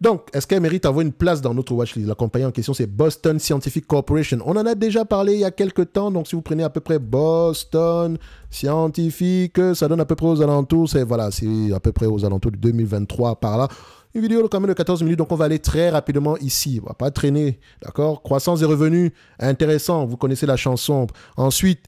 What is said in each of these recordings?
Donc, est-ce qu'elle mérite d'avoir une place dans notre watchlist? La compagnie en question, c'est Boston Scientific Corporation. On en a déjà parlé il y a quelques temps. Donc, si vous prenez à peu près Boston Scientific, ça donne à peu près aux alentours. C'est à peu près aux alentours de 2023 par là. Une vidéo quand même de 14 minutes, donc on va aller très rapidement ici. On va pas traîner, d'accord? Croissance des revenus, intéressant, vous connaissez la chanson. Ensuite,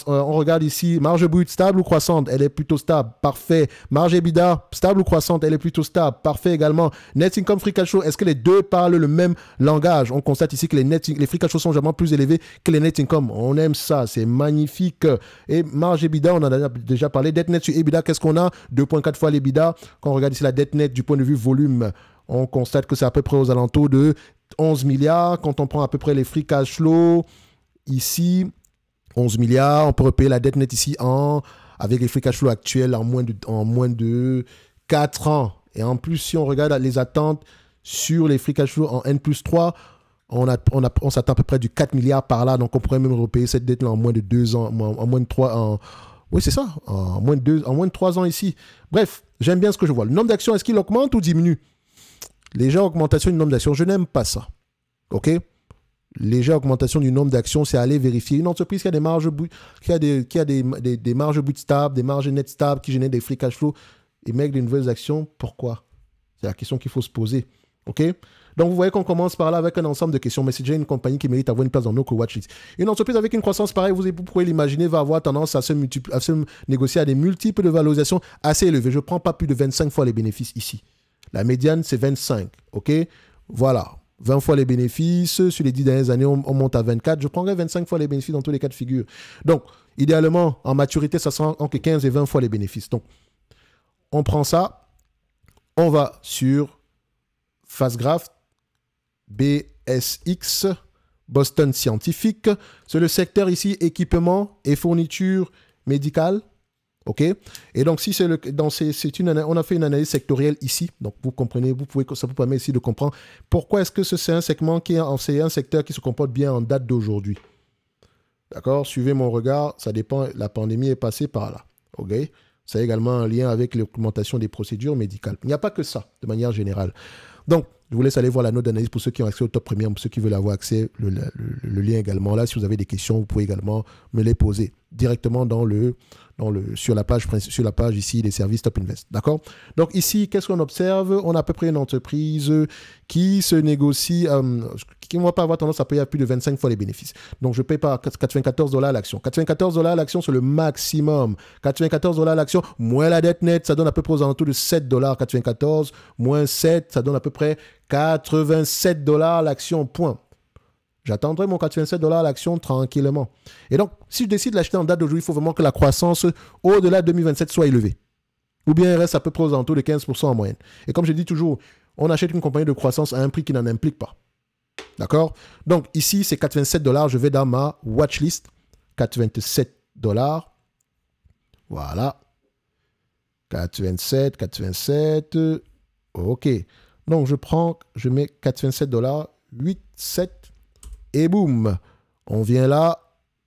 on regarde ici, marge brute stable ou croissante? Elle est plutôt stable, parfait. Marge EBITDA, stable ou croissante? Elle est plutôt stable, parfait également. Net income, free cash flow, est-ce que les deux parlent le même langage? On constate ici que les free cash flow sont généralement plus élevés que les net income. On aime ça, c'est magnifique. Et marge EBITDA, on en a déjà parlé. Dette nette sur EBITDA, qu'est-ce qu'on a? 2,4 fois l'EBITDA. Quand on regarde ici la dette nette du point de vue volume, on constate que c'est à peu près aux alentours de 11 milliards. Quand on prend à peu près les free cash flow, ici, 11 milliards, on peut repayer la dette nette ici avec les free cash flow actuels en moins de 4 ans. Et en plus, si on regarde les attentes sur les free cash flow en N+3, on s'attend à peu près du 4 milliards par là. Donc, on pourrait même repayer cette dette-là en moins de 2 ans, en moins de 3 ans. Oui, c'est ça, en moins de 3 ans ici. Bref, j'aime bien ce que je vois. Le nombre d'actions, est-ce qu'il augmente ou diminue? Légère augmentation du nombre d'actions, je n'aime pas ça. OK? Légère augmentation du nombre d'actions, c'est aller vérifier. Une entreprise qui a des marges des marges brutes stables, des marges nettes stables, qui génèrent des free cash flow, et mettre des nouvelles actions, pourquoi? C'est la question qu'il faut se poser. OK? Donc, vous voyez qu'on commence par là avec un ensemble de questions, mais c'est déjà une compagnie qui mérite d'avoir une place dans nos watchlist. Une entreprise avec une croissance pareille, vous pouvez l'imaginer, va avoir tendance à se négocier à des multiples de valorisation assez élevés. Je ne prends pas plus de 25 fois les bénéfices ici. La médiane, c'est 25. OK? Voilà. 20 fois les bénéfices. Sur les 10 dernières années, on monte à 24. Je prendrai 25 fois les bénéfices dans tous les cas de figure. Donc, idéalement, en maturité, ça sera entre 15 et 20 fois les bénéfices. Donc, on prend ça. On va sur Fastgraph, BSX, Boston Scientific. C'est le secteur ici, équipement et fourniture médicale. OK? Et donc, si c'est on a fait une analyse sectorielle ici. Donc, vous comprenez, ça vous permet ici de comprendre pourquoi est-ce que c'est un segment c'est un secteur qui se comporte bien en date d'aujourd'hui. D'accord? Suivez mon regard, ça dépend, la pandémie est passée par là. OK? Ça a également un lien avec l'augmentation des procédures médicales. Il n'y a pas que ça, de manière générale. Donc, je vous laisse aller voir la note d'analyse pour ceux qui ont accès au top premium, pour ceux qui veulent avoir accès, le lien également là. Si vous avez des questions, vous pouvez également me les poser directement sur la page ici des services Top Invest. D'accord? Donc ici, qu'est-ce qu'on observe? On a à peu près une entreprise qui se négocie, qui ne va pas avoir tendance à payer à plus de 25 fois les bénéfices. Donc je paye pas 94 $ l'action. 94 $ l'action, c'est le maximum. 94 $ l'action, moins la dette nette, ça donne à peu près aux alentours de 7 $. 94 moins 7, ça donne à peu près 87 $ l'action, point. J'attendrai mon 87 $ l'action tranquillement. Et donc, si je décide de l'acheter en date d'aujourd'hui, il faut vraiment que la croissance au-delà de 2027 soit élevée. Ou bien elle reste à peu près aux alentours de 15% en moyenne. Et comme je dis toujours, on achète une compagnie de croissance à un prix qui n'en implique pas. D'accord? Donc ici, c'est 87 $. Je vais dans ma watchlist. 87 $. Voilà. 87. OK. Donc je mets 87 $, 8, 7. Et boum, on vient là,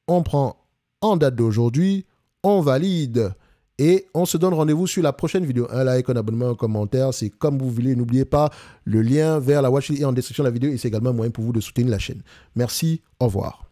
on prend en date d'aujourd'hui, on valide et on se donne rendez-vous sur la prochaine vidéo. Un like, un abonnement, un commentaire, c'est comme vous voulez. N'oubliez pas, le lien vers la watchlist est en description de la vidéo et c'est également un moyen pour vous de soutenir la chaîne. Merci, au revoir.